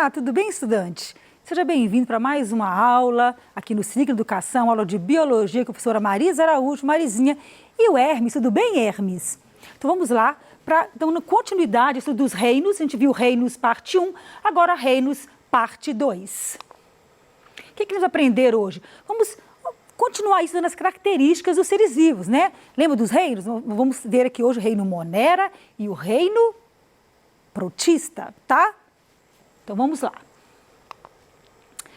Olá, tudo bem, estudante? Seja bem-vindo para mais uma aula aqui no Ciclo Educação, aula de Biologia com a professora Marisa Araújo, Marizinha e o Hermes. Tudo bem, Hermes? Então vamos lá, dando continuidade ao estudo dos reinos. A gente viu reinos parte 1, agora reinos parte 2. O que vamos aprender hoje? Vamos continuar estudando as características dos seres vivos, né? Lembra dos reinos? Vamos ver aqui hoje o reino Monera e o reino Protista, tá? Então vamos lá.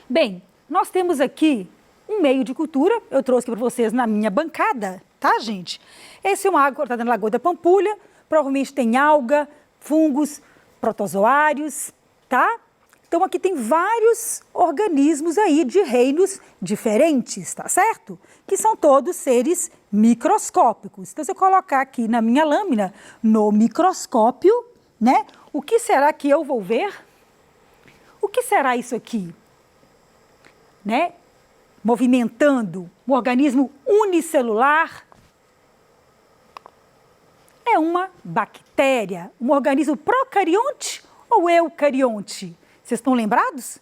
Bem, nós temos aqui um meio de cultura, eu trouxe aqui para vocês na minha bancada, tá, gente? Esse é uma água cortada na Lagoa da Pampulha, provavelmente tem alga, fungos, protozoários, tá? Então aqui tem vários organismos aí de reinos diferentes, tá certo? Que são todos seres microscópicos. Então se eu colocar aqui na minha lâmina, no microscópio, né? O que será que eu vou ver? O que será isso aqui? Né? Movimentando um organismo unicelular. É uma bactéria, um organismo procarionte ou eucarionte? Vocês estão lembrados?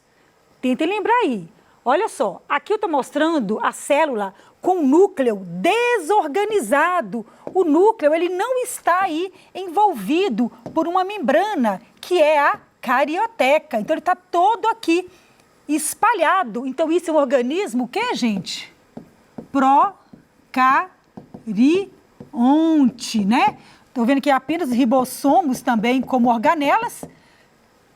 Tentem lembrar aí. Olha só, aqui eu estou mostrando a célula com o núcleo desorganizado. O núcleo ele não está aí envolvido por uma membrana, que é a carioteca. Então, ele está todo aqui espalhado. Então, isso é um organismo, o que, gente? Procarionte, né? Estão vendo que apenas os ribossomos também como organelas,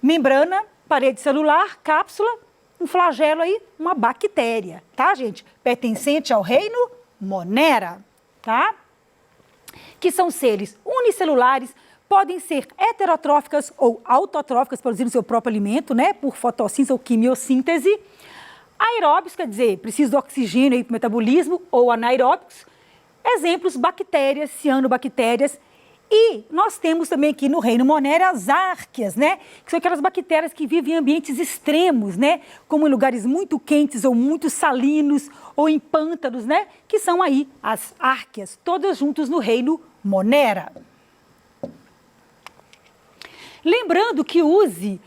membrana, parede celular, cápsula, um flagelo aí, uma bactéria, tá, gente? Pertencente ao reino Monera, tá? Que são seres unicelulares, podem ser heterotróficas ou autotróficas, produzindo seu próprio alimento, né? Por fotossíntese ou quimiossíntese. Aeróbicos, quer dizer, precisa de oxigênio para o metabolismo, ou anaeróbicos. Exemplos, bactérias, cianobactérias. E nós temos também aqui no reino Monera as árqueas, né? Que são aquelas bactérias que vivem em ambientes extremos, né? Como em lugares muito quentes ou muito salinos ou em pântanos, né? Que são aí as árqueas, todas juntas no reino Monera. Lembrando que Uzi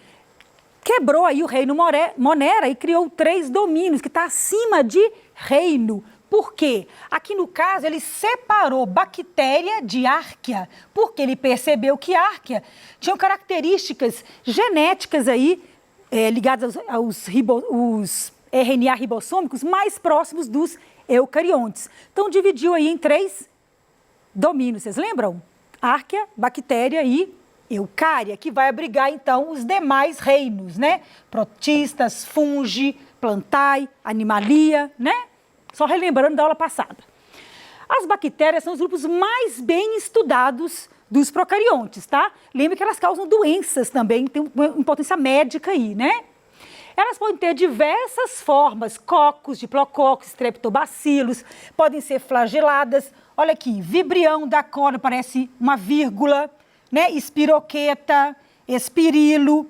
quebrou aí o reino Monera e criou 3 domínios, que está acima de reino. Por quê? Aqui no caso ele separou bactéria de árquea, porque ele percebeu que árquea tinham características genéticas aí, ligadas aos RNA ribossômicos mais próximos dos eucariontes. Então dividiu aí em 3 domínios, vocês lembram? Árquea, bactéria e eucária, que vai abrigar então os demais reinos, né? Protistas, fungi, plantae, animalia, né? Só relembrando da aula passada. As bactérias são os grupos mais bem estudados dos procariontes, tá? Lembra que elas causam doenças também, tem uma importância médica aí, né? Elas podem ter diversas formas, cocos, diplococos, streptobacilos, podem ser flageladas. Olha aqui, vibrião da corda, parece uma vírgula, né? Espiroqueta, espirilo,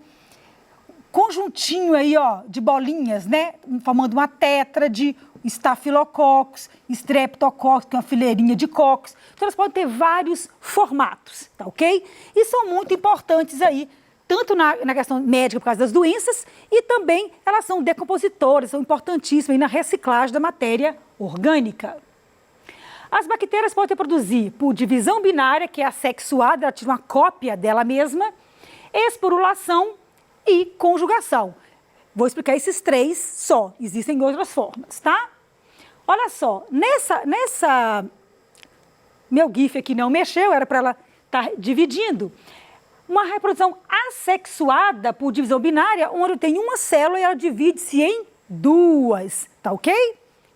conjuntinho aí, ó, de bolinhas, né? Formando uma tétrade, estafilococcus, streptococcus, que é uma fileirinha de cocos. Então, elas podem ter vários formatos, tá ok? E são muito importantes aí, tanto na questão médica por causa das doenças, e também elas são decompositoras, são importantíssimas aí na reciclagem da matéria orgânica. As bactérias podem produzir por divisão binária, que é assexuada, ela tira uma cópia dela mesma, esporulação e conjugação. Vou explicar esses 3 só, existem outras formas, tá? Olha só, nessa meu GIF aqui não mexeu, era para ela estar dividindo. Uma reprodução assexuada por divisão binária, onde tem uma célula e ela divide-se em 2, tá ok?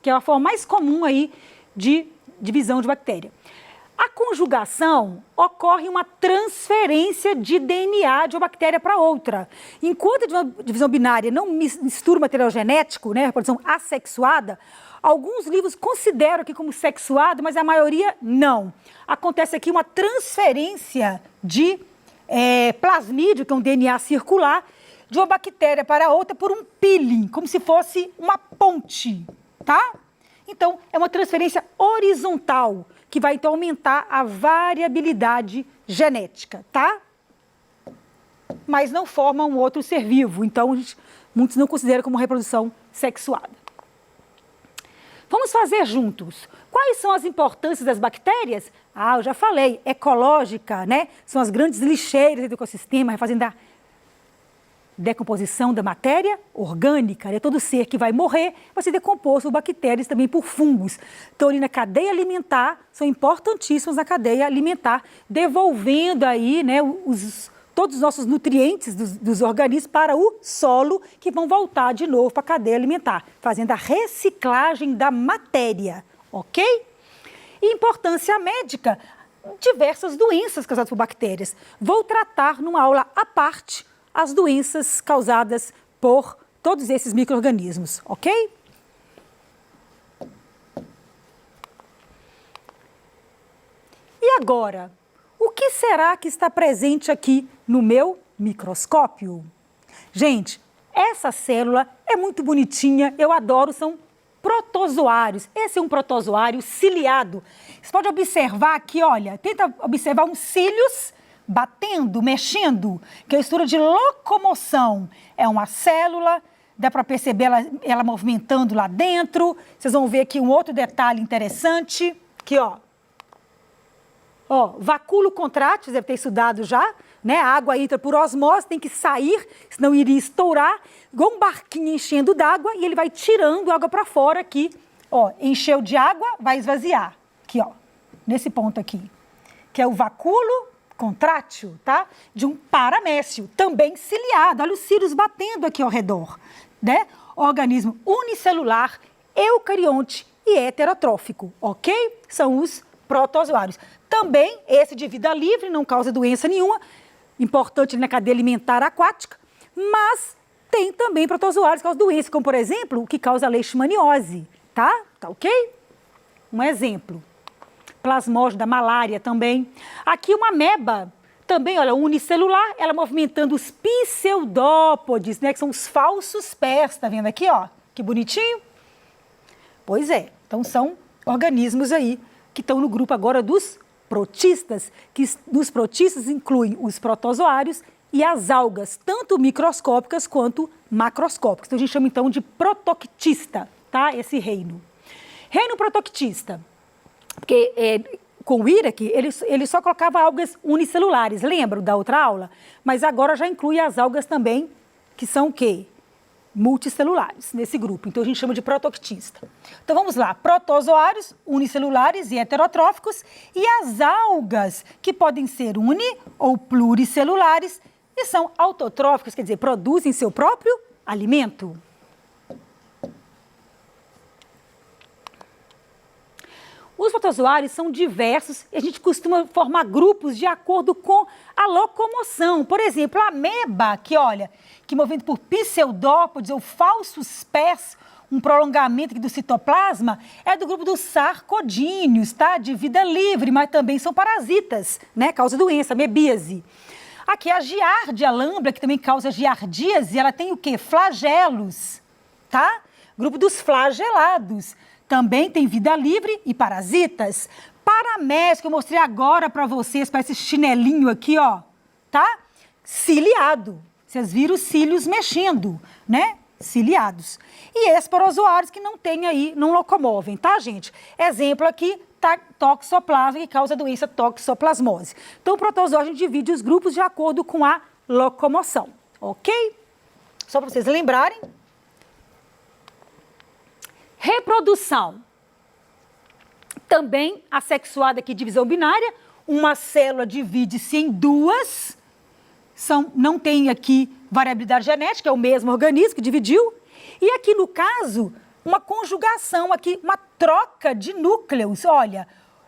Que é a forma mais comum aí de divisão de bactéria. A conjugação ocorre uma transferência de DNA de uma bactéria para outra. Enquanto a divisão binária não mistura o material genético, né, a reprodução assexuada, alguns livros consideram aqui como sexuado, mas a maioria não. Acontece aqui uma transferência de plasmídio, que é um DNA circular, de uma bactéria para outra por um peeling, como se fosse uma ponte, tá? Então, é uma transferência horizontal, que vai então aumentar a variabilidade genética, tá? mas não formam um outro ser vivo. Então, muitos não consideram como reprodução sexuada. Vamos fazer juntos. Quais são as importâncias das bactérias? Eu já falei, ecológica, né? São as grandes lixeiras do ecossistema, fazendo a decomposição da matéria orgânica, né? Todo ser que vai morrer vai ser decomposto por bactérias, também por fungos. Então, ali na cadeia alimentar, são importantíssimos na cadeia alimentar, devolvendo aí, né, todos os nossos nutrientes dos organismos para o solo, que vão voltar de novo para a cadeia alimentar, fazendo a reciclagem da matéria, ok? E importância médica, diversas doenças causadas por bactérias. Vou tratar numa aula à parte as doenças causadas por todos esses micro-organismos, ok? E agora, o que será que está presente aqui no meu microscópio? Gente, essa célula é muito bonitinha, eu adoro, são protozoários. Esse é um protozoário ciliado. Você pode observar aqui, olha, tenta observar uns cílios batendo, mexendo, que é a estrutura de locomoção. É uma célula, dá para perceber ela movimentando lá dentro. Vocês vão ver aqui um outro detalhe interessante, aqui, ó. Ó, vacúolo contrátil, deve ter estudado já, né? A água entra por osmose, tem que sair, senão iria estourar, igual um barquinho enchendo d'água, e ele vai tirando água para fora aqui. Ó, encheu de água, vai esvaziar. Aqui, ó, nesse ponto aqui, que é o vacúolo contrátil, tá? De um paramécio, também ciliado. Olha os cílios batendo aqui ao redor, né? Organismo unicelular, eucarionte e heterotrófico, ok? São os protozoários. Também esse de vida livre, não causa doença nenhuma, importante na cadeia alimentar aquática, mas tem também protozoários que causam doença, como por exemplo, o que causa leishmaniose, tá? Tá ok? Um exemplo. Plasmódio da malária também. Aqui uma ameba, também, olha, unicelular, ela movimentando os pseudópodes, né, que são os falsos pés, tá vendo aqui, ó? Que bonitinho. Pois é, então são organismos aí que estão no grupo agora dos protistas, que dos protistas incluem os protozoários e as algas, tanto microscópicas quanto macroscópicas. Então a gente chama então de protoctista, tá? Esse reino. Reino protoctista. Porque com o Iraque, ele só colocava algas unicelulares, lembram da outra aula? Mas agora já inclui as algas também, que são o quê? Multicelulares, nesse grupo. Então a gente chama de protoctista. Então vamos lá, protozoários unicelulares e heterotróficos e as algas, que podem ser uni- ou pluricelulares e são autotróficos, quer dizer, produzem seu próprio alimento. Os protozoários são diversos e a gente costuma formar grupos de acordo com a locomoção. Por exemplo, a ameba, que olha, que movendo por pseudópodes ou falsos pés, um prolongamento aqui do citoplasma, é do grupo dos sarcodíneos, tá? De vida livre, mas também são parasitas, né? Causa doença, amebíase. Aqui a giardia lambra, que também causa giardíase, ela tem o quê? Flagelos, tá? Grupo dos flagelados. Também tem vida livre e parasitas. Paramécio, que eu mostrei agora para vocês, para esse chinelinho aqui, ó, tá? Ciliado. Vocês viram os cílios mexendo, né? Ciliados. E esporozoários que não tem aí, não locomovem, tá, gente? Exemplo aqui, toxoplasma, que causa a doença toxoplasmose. Então, o protozoário a gente divide os grupos de acordo com a locomoção, ok? Só para vocês lembrarem. Reprodução. Também assexuada aqui, divisão binária. Uma célula divide-se em duas. Não tem aqui variabilidade genética, é o mesmo organismo que dividiu. E aqui, no caso, uma conjugação aqui, uma troca de núcleos. Olha,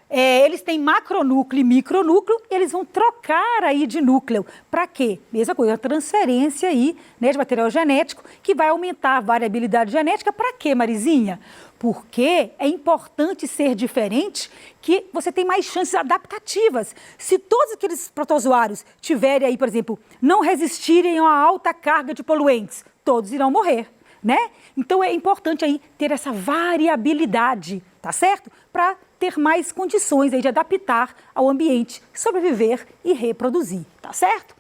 eles têm macronúcleo e micronúcleo, e eles vão trocar aí de núcleo. Para quê? Mesma coisa, a transferência aí, né, de material genético, que vai aumentar a variabilidade genética. Para quê, Marizinha? Porque é importante ser diferente, que você tem mais chances adaptativas. Se todos aqueles protozoários tiverem aí, por exemplo, não resistirem a uma alta carga de poluentes, todos irão morrer, né? Então é importante aí ter essa variabilidade, tá certo? Para ter mais condições aí de adaptar ao ambiente, sobreviver e reproduzir, tá certo?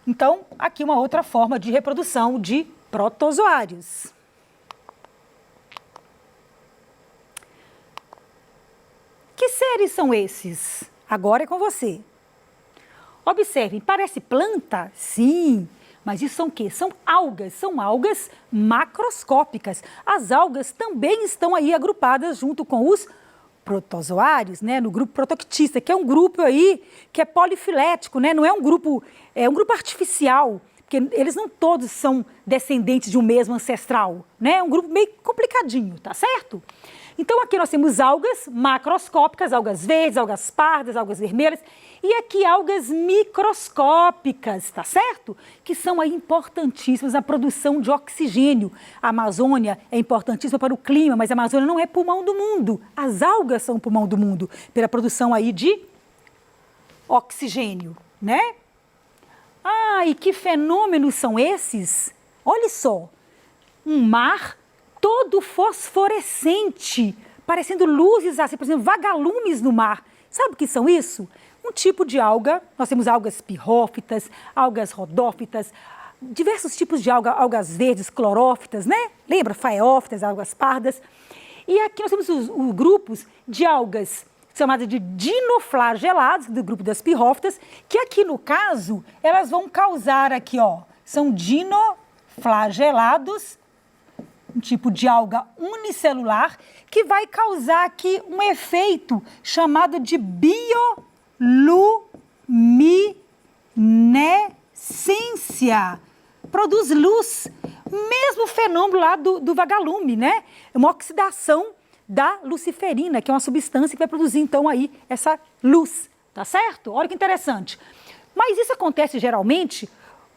Então, aqui uma outra forma de reprodução de protozoários. Que seres são esses? Agora é com você. Observem, parece planta? Sim, mas isso são o quê? São algas macroscópicas. As algas também estão aí agrupadas junto com os protozoários, né, no grupo protoctista, que é um grupo aí que é polifilético, né, não é um grupo artificial, porque eles não todos são descendentes de um mesmo ancestral, né, é um grupo meio complicadinho, tá certo? Então aqui nós temos algas macroscópicas, algas verdes, algas pardas, algas vermelhas, e aqui algas microscópicas, tá certo? Que são aí importantíssimas na produção de oxigênio. A Amazônia é importantíssima para o clima, mas a Amazônia não é pulmão do mundo. As algas são o pulmão do mundo, pela produção aí de oxigênio, né? Ah, e que fenômenos são esses? Olha só, um mar todo fosforescente, parecendo luzes assim, por exemplo, vagalumes no mar. Sabe o que são isso? Um tipo de alga, nós temos algas pirrófitas, algas rodófitas, diversos tipos de algas verdes, clorófitas, né? Lembra? Faeófitas, algas pardas. E aqui nós temos os grupos de algas chamadas de dinoflagelados, do grupo das pirrófitas, que aqui no caso, elas vão causar aqui, ó, são dinoflagelados, um tipo de alga unicelular, que vai causar aqui um efeito chamado de bioluminescência. Produz luz, mesmo fenômeno lá do vagalume, né? É uma oxidação da luciferina, que é uma substância que vai produzir, então, aí essa luz, tá certo? Olha que interessante. Mas isso acontece, geralmente,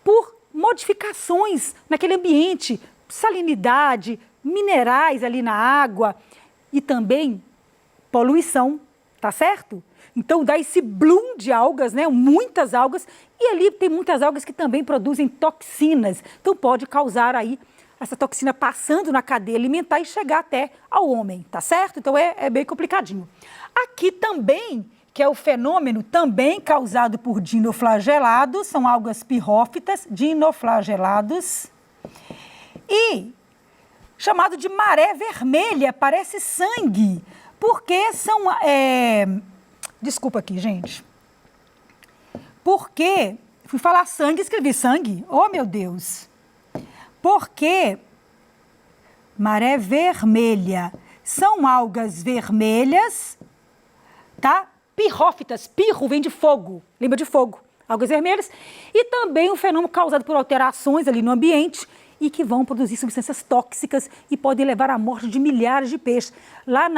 por modificações naquele ambiente, salinidade, minerais ali na água e também poluição, tá certo? Então dá esse bloom de algas, né? Muitas algas, e ali tem muitas algas que também produzem toxinas. Então pode causar aí essa toxina passando na cadeia alimentar e chegar até ao homem, tá certo? Então é bem complicadinho. Aqui também, que é o fenômeno também causado por dinoflagelados, são algas pirrófitas, dinoflagelados, e chamado de maré vermelha, parece sangue, porque são... Desculpa aqui, gente. Porque, fui falar sangue, escrevi sangue. Oh, meu Deus. Porque maré vermelha são algas vermelhas, tá? Pirrófitas, pirro vem de fogo, lembra de fogo, algas vermelhas, e também um fenômeno causado por alterações ali no ambiente e que vão produzir substâncias tóxicas e podem levar à morte de milhares de peixes. Lá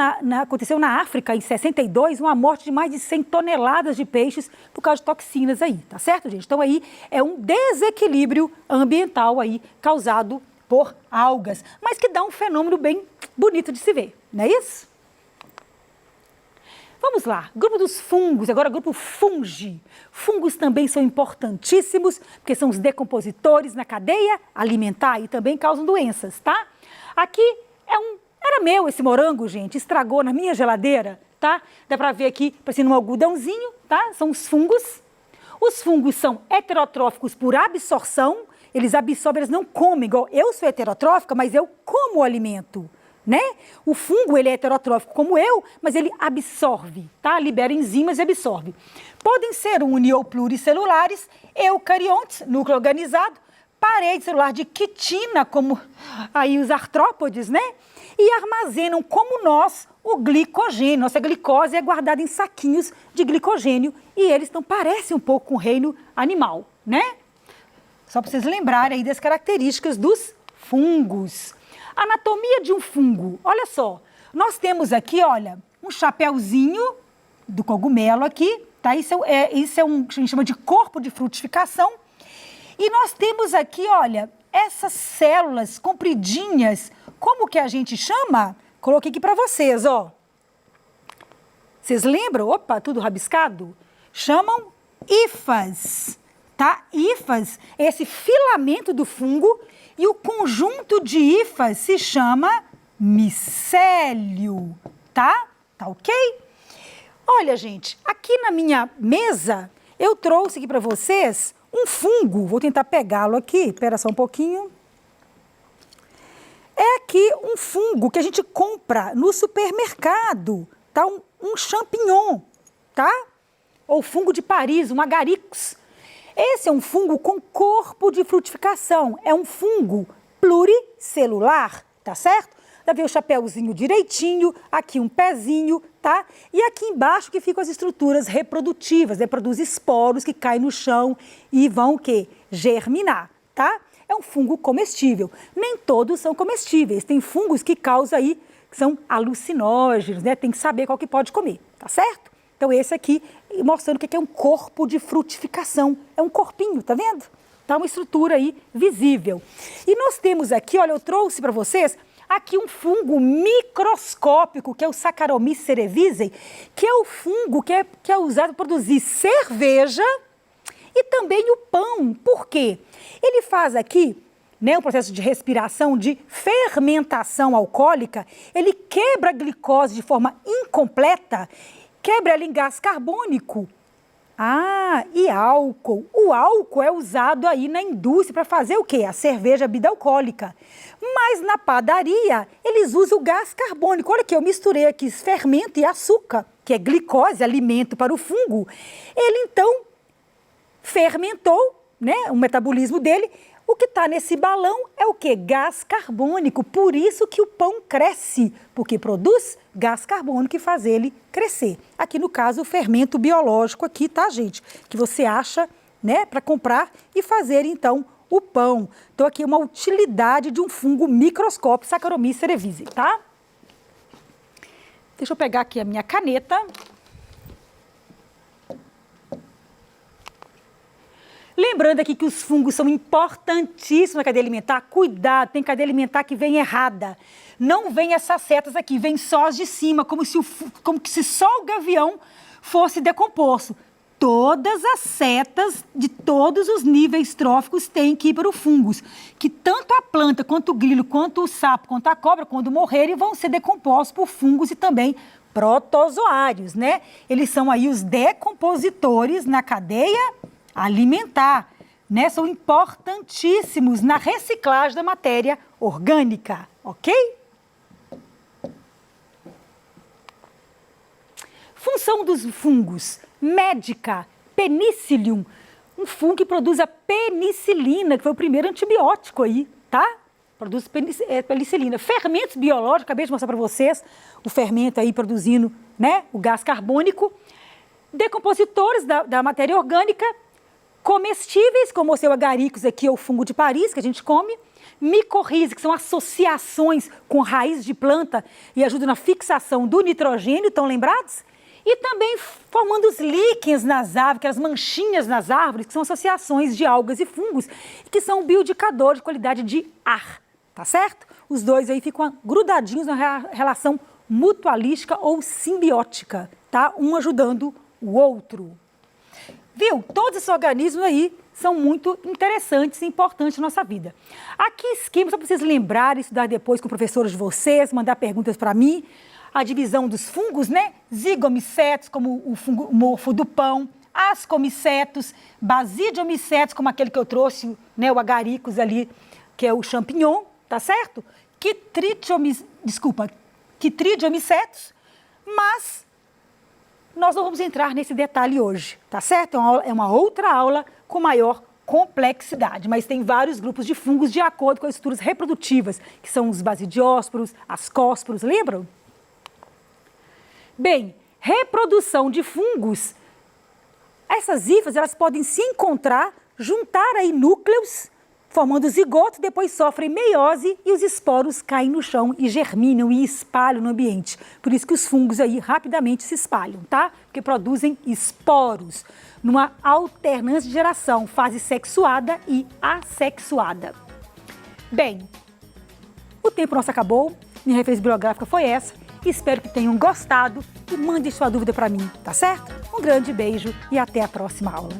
aconteceu na África, em 62, uma morte de mais de 100 toneladas de peixes por causa de toxinas aí, tá certo, gente? Então aí é um desequilíbrio ambiental aí causado por algas, mas que dá um fenômeno bem bonito de se ver, não é isso? Vamos lá, grupo dos fungos, agora grupo fungi. Fungos também são importantíssimos, porque são os decompositores na cadeia alimentar e também causam doenças, tá? Aqui era meu esse morango, gente, estragou na minha geladeira, tá? Dá pra ver aqui, parecendo um algodãozinho, tá? São os fungos. Os fungos são heterotróficos por absorção, eles absorvem, eles não comem, igual eu sou heterotrófica, mas eu como o alimento. Né? O fungo, ele é heterotrófico como eu, mas ele absorve, tá? Libera enzimas e absorve. Podem ser uni ou pluricelulares, eucariontes, núcleo organizado, parede celular de quitina, como aí os artrópodes, né? E armazenam, como nós, o glicogênio. Nossa glicose é guardada em saquinhos de glicogênio e eles então parecem um pouco com o reino animal, né? Só para vocês lembrarem aí das características dos fungos. Anatomia de um fungo, olha só, nós temos aqui, olha, um chapéuzinho do cogumelo aqui, tá? Isso é a gente chama de corpo de frutificação. E nós temos aqui, olha, essas células compridinhas, como que a gente chama? Coloquei aqui para vocês, ó. Vocês lembram? Opa, tudo rabiscado? Chamam hifas, tá? Hifas, esse filamento do fungo. E o conjunto de hifas se chama micélio, tá? Tá ok? Olha, gente, aqui na minha mesa, eu trouxe aqui para vocês Um fungo, vou tentar pegá-lo aqui, espera só um pouquinho. É aqui um fungo que a gente compra no supermercado, tá? Um champignon, tá? Ou fungo de Paris, um agaricus. Esse é um fungo com corpo de frutificação, é um fungo pluricelular, tá certo? Dá ver o chapéuzinho direitinho, aqui um pezinho, tá? E aqui embaixo que ficam as estruturas reprodutivas, produz esporos que caem no chão e vão o quê? Germinar, tá? É um fungo comestível. Nem todos são comestíveis, tem fungos que causam aí, que são alucinógenos, né? Tem que saber qual que pode comer, tá certo? Então esse aqui, mostrando o que é um corpo de frutificação, é um corpinho, tá vendo? Tá uma estrutura aí visível. E nós temos aqui, olha, eu trouxe para vocês aqui um fungo microscópico, que é o Saccharomyces cerevisiae, que é o fungo que é usado para produzir cerveja e também o pão. Por quê? Ele faz aqui, né, um processo de respiração, de fermentação alcoólica, ele quebra a glicose de forma incompleta, quebra ela em gás carbônico. Ah, e álcool. O álcool é usado aí na indústria para fazer o quê? A cerveja, a bebida alcoólica. Mas na padaria, eles usam o gás carbônico. Olha aqui, eu misturei aqui fermento e açúcar, que é glicose, alimento para o fungo. Ele, então, fermentou, né, o metabolismo dele. O que está nesse balão é o quê? Gás carbônico. Por isso que o pão cresce, porque produz gás carbônico e faz ele crescer. Aqui no caso o fermento biológico aqui, tá, gente? Que você acha, né, para comprar e fazer então o pão. Então aqui uma utilidade de um fungo microscópico, Saccharomyces cerevisiae, tá? Deixa eu pegar aqui a minha caneta. Lembrando aqui que os fungos são importantíssimos na cadeia alimentar. Cuidado, tem cadeia alimentar que vem errada. Não vem essas setas aqui, vem só as de cima, como se só o gavião fosse decomposto. Todas as setas de todos os níveis tróficos têm que ir para os fungos. Que tanto a planta, quanto o grilo, quanto o sapo, quanto a cobra, quando morrerem, vão ser decompostos por fungos e também protozoários, né? Eles são aí os decompositores na cadeia alimentar, né? São importantíssimos na reciclagem da matéria orgânica, ok? Função dos fungos, médica, penicillium, um fungo que produz a penicilina, que foi o primeiro antibiótico aí, tá? Produz penicilina. Fermentos biológicos, acabei de mostrar para vocês, o fermento aí produzindo, né, o gás carbônico. Decompositores da matéria orgânica, comestíveis, como o seu agaricus aqui, é o fungo de Paris, que a gente come. Micorriza, que são associações com raiz de planta e ajudam na fixação do nitrogênio, estão lembrados? E também formando os líquens nas árvores, aquelas manchinhas nas árvores, que são associações de algas e fungos, que são bioindicadores de qualidade de ar, tá certo? Os dois aí ficam grudadinhos na relação mutualística ou simbiótica, tá? Um ajudando o outro. Viu? Todos esses organismos aí são muito interessantes e importantes na nossa vida. Aqui esquema, só para vocês lembrarem, estudar depois com professores de vocês, mandar perguntas para mim. A divisão dos fungos, né? Zigomicetos, como o fungo mofo do pão, ascomicetos, basidiomicetos, como aquele que eu trouxe, né? O agaricus ali, que é o champignon, tá certo? Quitridiomicetos, mas nós não vamos entrar nesse detalhe hoje, tá certo? É uma outra aula com maior complexidade, mas tem vários grupos de fungos de acordo com as estruturas reprodutivas, que são os basidiósporos, ascósporos, lembram? Bem, reprodução de fungos, essas hifas, elas podem se encontrar, juntar aí núcleos, formando zigoto, depois sofrem meiose e os esporos caem no chão e germinam e espalham no ambiente. Por isso que os fungos aí rapidamente se espalham, tá? Porque produzem esporos, numa alternância de geração, fase sexuada e assexuada. Bem, o tempo nosso acabou, minha referência bibliográfica foi essa. Espero que tenham gostado e mande sua dúvida para mim, tá certo? Um grande beijo e até a próxima aula.